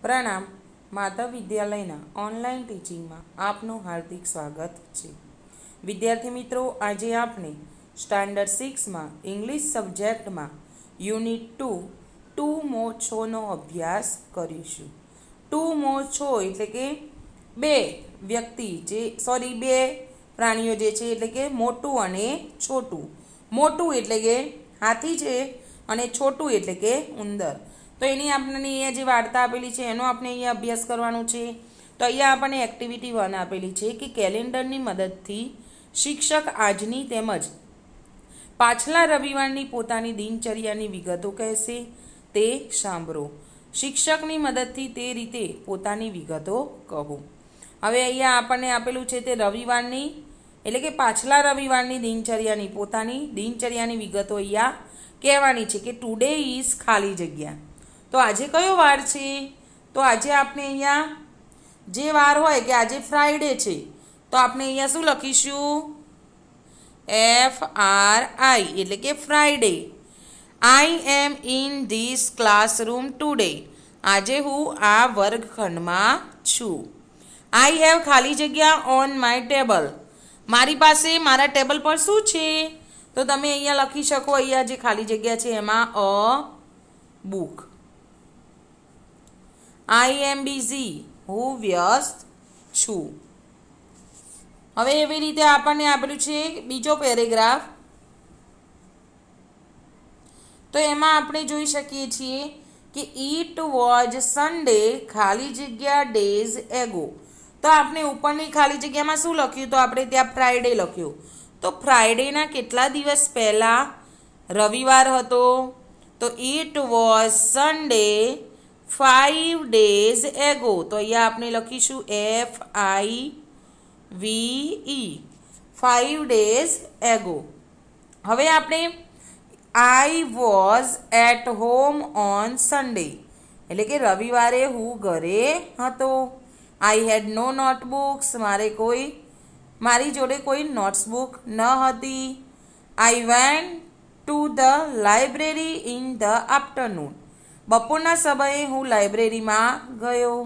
પ્રણામ. માધવ વિદ્યાલયના ઓનલાઈન ટીચિંગમાં આપનું હાર્દિક સ્વાગત છે. વિદ્યાર્થી મિત્રો, આજે આપણે સ્ટાન્ડર્ડ 6માં ઇંગ્લિશ સબ્જેક્ટમાં યુનિટ 2 મો છોનો અભ્યાસ કરીશું. 2 મો છો એટલે કે બે પ્રાણીઓ જે છે, એટલે કે મોટું અને છોટું. મોટું એટલે કે હાથી છે અને છોટું એટલે કે ઉંદર. તો એની આપણને અહીંયા જે વાર્તા આપેલી છે એનો આપણે અહીંયા અભ્યાસ કરવાનો છે. તો અહીંયા આપણને એક્ટિવિટી 1 આપેલી છે કે કેલેન્ડરની મદદથી શિક્ષક આજની તેમજ પાછલા રવિવારની પોતાની દિનચર્યાની વિગતો કહેશે, તે સાંભળો. શિક્ષકની મદદથી તે રીતે પોતાની વિગતો કહો. હવે અહીંયા આપણને આપેલું છે તે રવિવારની એટલે કે પાછલા રવિવારની પોતાની દિનચર્યાની વિગતો અહીંયા કહેવાની છે કે ટુડે ઇઝ ખાલી જગ્યા. તો આજે કયો વાર છે? તો આજે આપણે અહીંયા જે વાર હોય કે આજે ફ્રાઈડે છે, તો આપણે અહીંયા શું લખીશું? FRI એટલે કે Friday. I am in this classroom today. આજે હું આ વર્ગખંડમાં છું. આઈ હેવ ખાલી જગ્યા ઓન માય ટેબલ. મારી પાસે મારા ટેબલ પર શું છે? તો તમે અહીંયા લખી શકો, અહીંયા જે ખાલી જગ્યા છે એમાં અ બુક. આઈ એમ બિઝી. હું વ્યસ્ત છું. હવે એવી રીતે આપણને આપેલું છે બીજો પેરેગ્રાફ. તો એમાં આપણે જોઈ શકીએ છીએ કે ઇટ વોઝ સન્ડે ખાલી જગ્યા ડેઝ એગો. તો આપણે ઉપરની ખાલી જગ્યામાં શું લખ્યું? તો આપણે ત્યાં ફ્રાઈડે લખ્યું. તો ફ્રાઈડેના કેટલા દિવસ પહેલાં રવિવાર હતો? તો it was Sunday 5 days ago. તો અહીંયા આપણે લખીશું FIVE 5 days ago. હવે આપણે I was at home on Sunday એટલે કે રવિવારે હું ઘરે હતો. I had no notebooks. મારી જોડે કોઈ નોટ્સબુક ન હતી. I went to the library in the afternoon. બપોરના સમયે હું લાઇબ્રેરીમાં ગયો.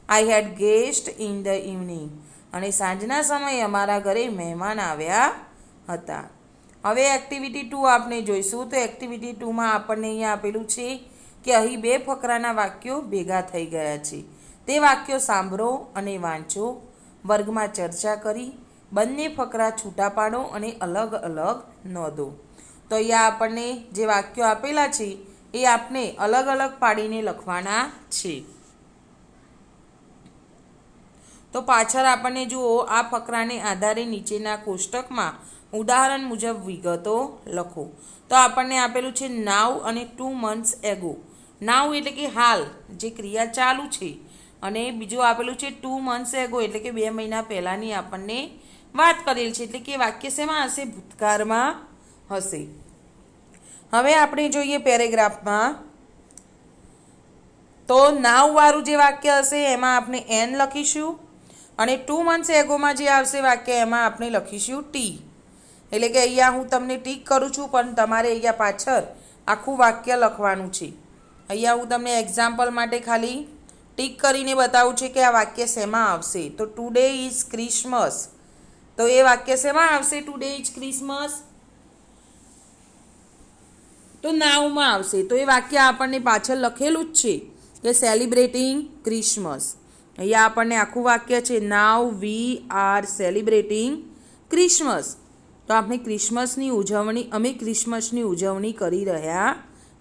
આઈ હેડ ગેસ્ટ ઇન ધ ઇવનિંગ. અને સાંજના સમયે અમારા ઘરે મહેમાન આવ્યા હતા. હવે એક્ટિવિટી 2 આપણે જોઈશું. તો એક્ટિવિટી 2માં આપણને અહીંયા આપેલું છે કે અહીં બે ફકરાના વાક્યો ભેગા થઈ ગયા છે. તે વાક્યો સાંભળો અને વાંચો. વર્ગમાં ચર્ચા કરી બંને ફકરા છૂટા પાડો અને અલગ અલગ નોંધો. તો અહીંયા આપણને જે વાક્યો આપેલા છે એ આપણે અલગ અલગ પાડીને લખવાના છે. તો પાછળ આપણને જુઓ, આ ફકરાને આધારે નીચેના કોષ્ટકમાં ઉદાહરણ મુજબ વિગતો લખો. તો આપણને આપેલું છે નાવ અને 2 months ago. નાવ એટલે કે હાલ, જે ક્રિયા ચાલુ છે, અને બીજું આપેલું છે 2 months ago એટલે કે 2 મહિના પહેલાંની આપણને વાત કરેલ છે. એટલે કે વાક્ય શેમાં હશે? ભૂતકાળમાં હશે. હવે આપણે જોઈએ પેરેગ્રાફમાં. તો નાવવાળું જે વાક્ય હશે એમાં આપણે એન લખીશું, અને 2 months agoમાં જે આવશે વાક્ય એમાં આપણે લખીશું ટી. એટલે કે અહીંયા હું તમને ટીક કરું છું, પણ તમારે અહીંયા પાછળ આખું વાક્ય લખવાનું છે. અહીંયા હું તમને એક્ઝામ્પલ માટે ખાલી ટીક કરીને બતાવું છું કે આ વાક્ય શેમાં આવશે. તો ટુડે ઇઝ ક્રિસમસ. તો એ વાક્ય શેમાં આવશે? ટુડે ઇઝ ક્રિસમસ તો નાવમાં આવશે. તો એ વાક્ય આપણને પાછળ લખેલું જ છે કે સેલિબ્રેટિંગ ક્રિસમસ. અહીંયા આપણને આખું વાક્ય છે નાવ વી આર સેલિબ્રેટિંગ ક્રિસમસ. તો અમે ક્રિસમસની ઉજવણી કરી રહ્યા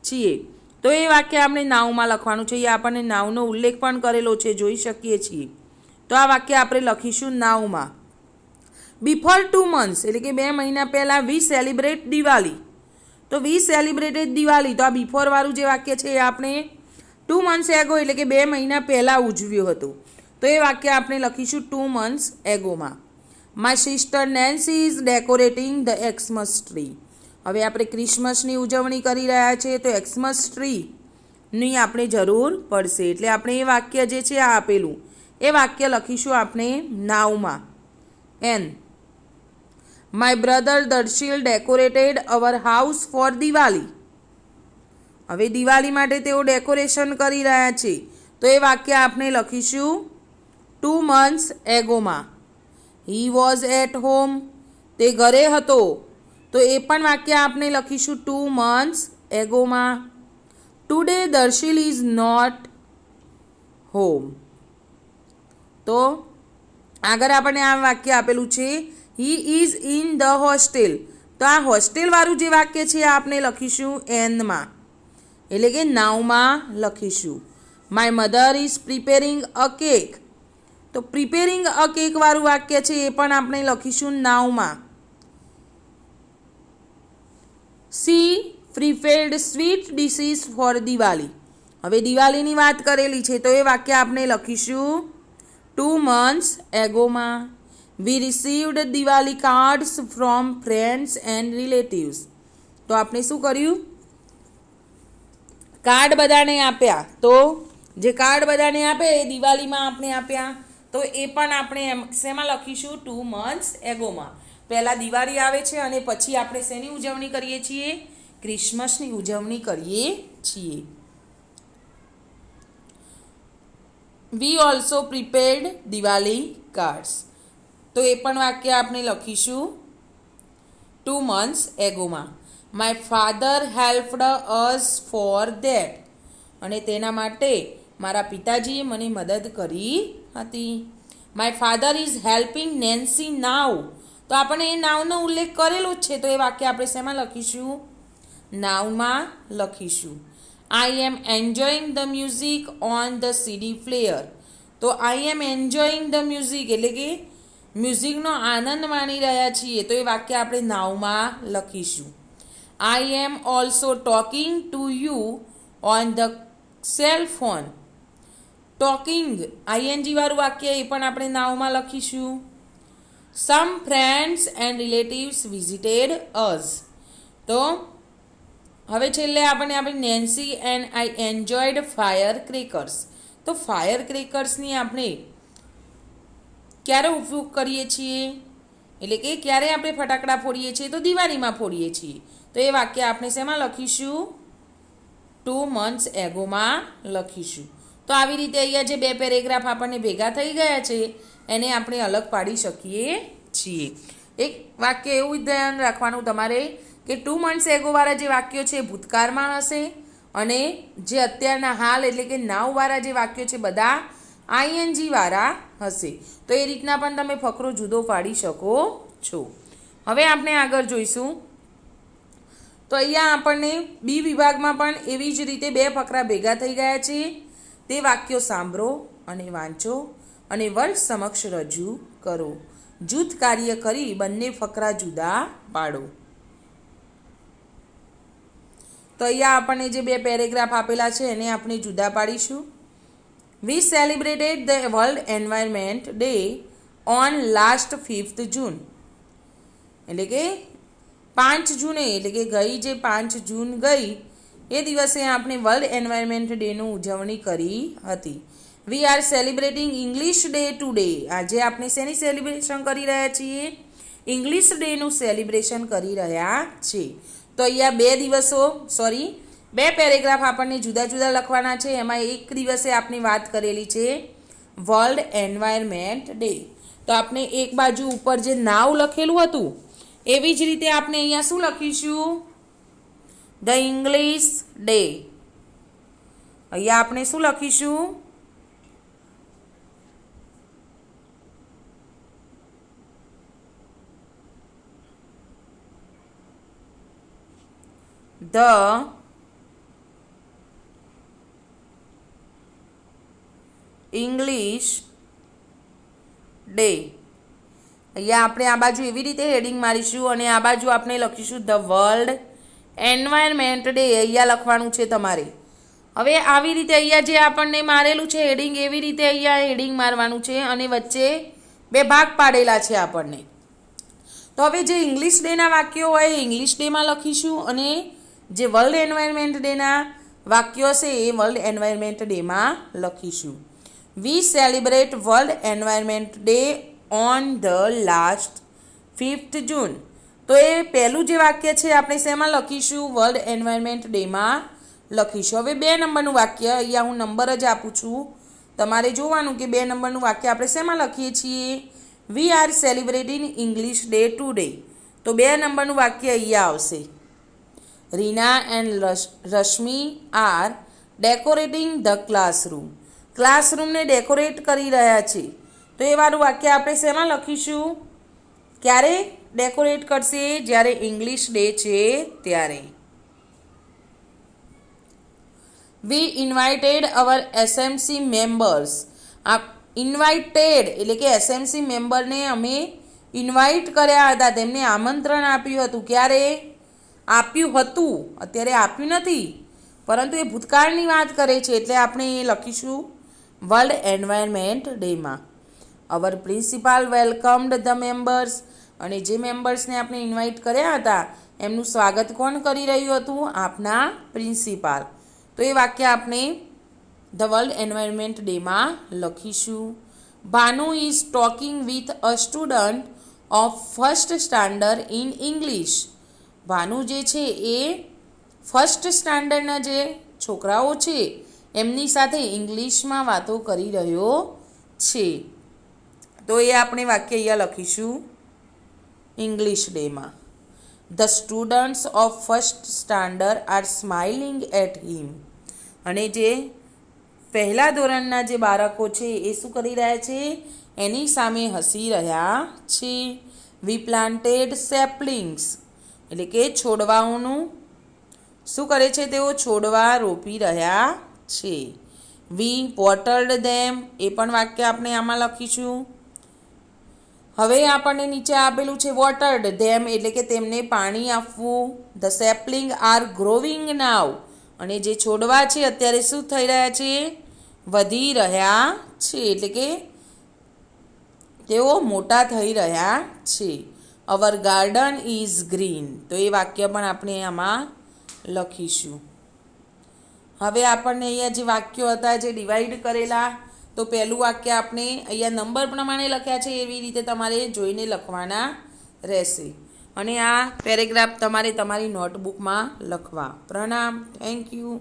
છીએ. તો એ વાક્ય આપણે નાવમાં લખવાનું છે. અહીંયા આપણને નાવનો ઉલ્લેખ પણ કરેલો છે, જોઈ શકીએ છીએ. તો આ વાક્ય આપણે લખીશું નાવમાં. બિફોર 2 months એટલે કે 2 મહિના પહેલાં વી સેલિબ્રેટ દિવાળી. તો વી સેલિબ્રેટેડ દિવાળી. તો આ બિફોર વાળું જે વાક્ય છે એ આપણે 2 months ago એટલે કે 2 મહિના પહેલાં ઉજવ્યું હતું. તો એ વાક્ય આપણે લખીશું 2 months agoમાં. My sister Nancy is decorating the Xmas tree. હવે આપણે ક્રિસમસની ઉજવણી કરી રહ્યા છીએ, તો એક્સમસ ટ્રીની આપણે જરૂર પડશે. એટલે આપણે એ વાક્ય જે છે આ આપેલું એ વાક્ય લખીશું આપણે નાવમાં એન. My brother Darshil decorated our house for Diwali. હવે દિવાળી માટે તેઓ ડેકોરેશન કરી રહ્યા છે. તો એ વાક્ય આપણે લખીશું 2 months એગોમાં. હી વોઝ એટ હોમ, તે ઘરે હતો, તો એ પણ વાક્ય આપણે લખીશું 2 months એગોમાં. Today Darshil is not home. તો આગળ આપણને આ વાક્ય આપેલું છે he is in the hostel. તો આ હોસ્ટેલવાળું જે વાક્ય છે આપણે લખીશું એનમાં, એટલે કે નાવમાં લખીશું. My mother is preparing a cake. તો પ્રિપેરિંગ અ કેકવાળું વાક્ય છે એ પણ આપણે લખીશું નાવમાં. She prepared sweet dishes for Diwali. હવે દિવાળીની વાત કરેલી છે તો એ વાક્ય આપણે લખીશું 2 months એગોમાં. We received Diwali cards from friends and relatives. તો આપણે શું કર્યું? કાર્ડ બધાને આપ્યા. તો જે કાર્ડ બધાને આપે એ દિવાળીમાં આપણે આપ્યા, તો એ પણ આપણે શેમાં લખીશું? 2 months એગોમાં. પહેલાં દિવાળી આવે છે અને પછી આપણે શેની ઉજવણી કરીએ છીએ? ક્રિસમસની ઉજવણી કરીએ છીએ. We also prepared Diwali cards. તો એ પણ વાક્ય આપણે લખીશું 2 months એગોમાં. My father helped us for that. અને તેના માટે મારા પિતાજીએ મને મદદ કરી હતી. My father is helping Nancy now. તો આપણે એ નાવનો ઉલ્લેખ કરેલો જ છે, તો એ વાક્ય આપણે શેમાં લખીશું? નાવમાં લખીશું. I am enjoying the music on the CD player. તો I am enjoying the music એટલે કે મ્યુઝિકનો આનંદ માણી રહ્યા છીએ, તો એ વાક્ય આપણે નાવમાં લખીશું. I am also talking to you on the cell phone. Talking I N G વાળું વાક્ય એ પણ આપણે નાવમાં લખીશું. Some friends and relatives visited us. તો હવે છેલ્લે આપણે Nancy and I enjoyed fire crackers. તો ફાયર ક્રેકર્સની આપણે ક્યારે ઉપયોગ કરીએ છીએ? એટલે કે ક્યારે આપણે ફટાકડા ફોડીએ છીએ? તો દિવાળીમાં ફોડીએ છીએ. તો એ વાક્ય આપણે શેમાં લખીશું? 2 months એગોમાં લખીશું. તો આવી રીતે અહીંયા જે બે પેરેગ્રાફ આપણને ભેગા થઈ ગયા છે એને આપણે અલગ પાડી શકીએ છીએ. એક વાક્ય એવું ધ્યાન રાખવાનું તમારે કે 2 months એગોવાળા જે વાક્યો છે ભૂતકાળમાં હશે અને જે અત્યારના હાલ એટલે કે નાવવાળા જે વાક્યો છે બધા આઈએનજી વાળા હશે. તો એ રીતના પણ તમે ફકરો જુદો પાડી શકો છો. હવે આપણે આગળ જોઈશું. તો અહીંયા આપણને બી વિભાગમાં પણ એવી જ રીતે બે ફકરા ભેગા થઈ ગયા છે. તે વાક્યો સાંભળો અને વાંચો અને વર્ગ સમક્ષ રજૂ કરો. જૂથ કાર્ય કરી બંને ફકરા જુદા પાડો. તો અહીંયા આપણને જે બે પેરેગ્રાફ આપેલા છે એને આપણે જુદા પાડીશું. We celebrated the world environment day on last 5th June. એટલે કે 5 જૂને એટલે કે ગઈ જે 5 જૂન ગઈ એ દિવસે આપણે વર્લ્ડ એન્વાયરમેન્ટ ડેનું ઉજવણી કરી હતી. વી are celebrating English day today. આજે આપણે શેની સેલિબ્રેશન કરી રહ્યા છીએ? ઇંગ્લિશ ડેનું સેલિબ્રેશન કરી રહ્યા છીએ. તો અહીંયા બે પેરેગ્રાફ આપણને જુદા જુદા લખવાના છે. એમાં એક દિવસે આપણે વાત કરેલી છે વર્લ્ડ એન્વાયરમેન્ટ ડે. તો આપણે એક બાજુ ઉપર જે નાવ લખેલું હતું એવી જ રીતે આપણે અહીંયા શું લખીશું? The English day. અહીંયા આપણે શું લખીશું? The English day. અહીંયા આપણે આ બાજુ એવી રીતે હેડિંગ મારીશું અને આ બાજુ આપણે લખીશું ધ વર્લ્ડ એન્વાયરમેન્ટ ડે. અહીંયા લખવાનું છે તમારે. હવે આવી રીતે અહીંયા જે આપણને મારેલું છે હેડિંગ એવી રીતે અહીંયા હેડિંગ મારવાનું છે અને વચ્ચે બે ભાગ પાડેલા છે આપણને. તો હવે જે ઇંગ્લિશ ડેના વાક્યો હોય એ ઇંગ્લિશ ડેમાં લખીશું અને જે વર્લ્ડ એન્વાયરમેન્ટ ડેના વાક્યો છે એ વર્લ્ડ એન્વાયરમેન્ટ ડેમાં લખીશું. We celebrate world environment day on the last 5th જૂન. તો એ પહેલું જે વાક્ય છે આપણે શેમાં લખીશું? વર્લ્ડ એન્વાયરમેન્ટ ડેમાં લખીશું. હવે 2 નંબરનું વાક્ય, અહીંયા હું નંબર જ આપું છું, તમારે જોવાનું કે 2 નંબરનું વાક્ય આપણે શેમાં લખીએ છીએ. We are celebrating English day today. તો 2 નંબરનું વાક્ય અહીંયા આવશે. Reena and Rashmi are decorating the classroom. ક્લાસરૂમને ડેકોરેટ કરી રહ્યા છે. તો એ વાળું વાક્ય આપણે શેમાં લખીશું. ક્યારે ડેકોરેટ કરશે, જ્યારે ઇંગ્લિશ ડે છે ત્યારે. વી ઇન્વાઇટેડ અવર એસએમસી મેમ્બર્સ. આ ઇન્વાઇટેડ એટલે કે એસએમસી મેમ્બરને અમે ઇન્વાઇટ કર્યા હતા, તેમને આમંત્રણ આપ્યું હતું. ક્યારે આપ્યું હતું, અત્યારે આપ્યું નથી, પરંતુ એ ભૂતકાળની વાત કરે છે, એટલે આપણે એ લખીશું વર્લ્ડ એન્વાયરમેન્ટ ડેમાં. Our principal welcomed the members. અને જે મેમ્બર્સને આપણે ઇન્વાઇટ કર્યા હતા એમનું સ્વાગત કોણ કરી રહ્યું હતું, આપના પ્રિન્સિપાલ. તો એ વાક્ય આપણે ધ વર્લ્ડ એન્વાયરમેન્ટ ડેમાં લખીશું. Bhanu is talking with a student of first standard in English. Bhanu જે છે એ ફર્સ્ટ સ્ટાન્ડર્ડના જે છોકરાઓ છે એમની સાથે ઇંગ્લિશમાં વાતો કરી રહ્યો છે. તો એ આપણે વાક્ય અહીંયા લખીશું ઇંગ્લિશ ડેમાં. The students of first standard are smiling at him. અને જે પહેલા ધોરણના જે બાળકો છે એ શું કરી રહ્યા છે, એની સામે હસી રહ્યા છે. વી પ્લાન્ટેડ સેપલિંગ્સ એટલે કે છોડવાઓનું શું કરે છે, તેઓ છોડવા રોપી રહ્યા છે. વી વોટર્ડ ધેમ. એ પણ વાક્ય આપણે આમાં લખીશું. હવે આપણને નીચે આપેલું છે વોટર્ડ ધેમ એટલે કે તેમને પાણી આપવું. ધ સેપલિંગ આર ગ્રોવિંગ નાવ. અને જે છોડવા છે અત્યારે શું થઈ રહ્યા છે, વધી રહ્યા છે, એટલે કે તેઓ મોટા થઈ રહ્યા છે. અવર ગાર્ડન ઇઝ ગ્રીન. તો એ વાક્ય પણ આપણે આમાં લખીશું. હવે આપણને અહીંયા જે વાક્યો હતા જે ડિવાઈડ કરેલા, તો પહેલું વાક્ય આપણે અહીંયા નંબર પ્રમાણે લખ્યા છે, એવી રીતે તમારે જોઈને લખવાના રહેશે. અને આ પેરેગ્રાફ તમારે તમારી નોટબુકમાં લખવા. પ્રણામ. Thank you.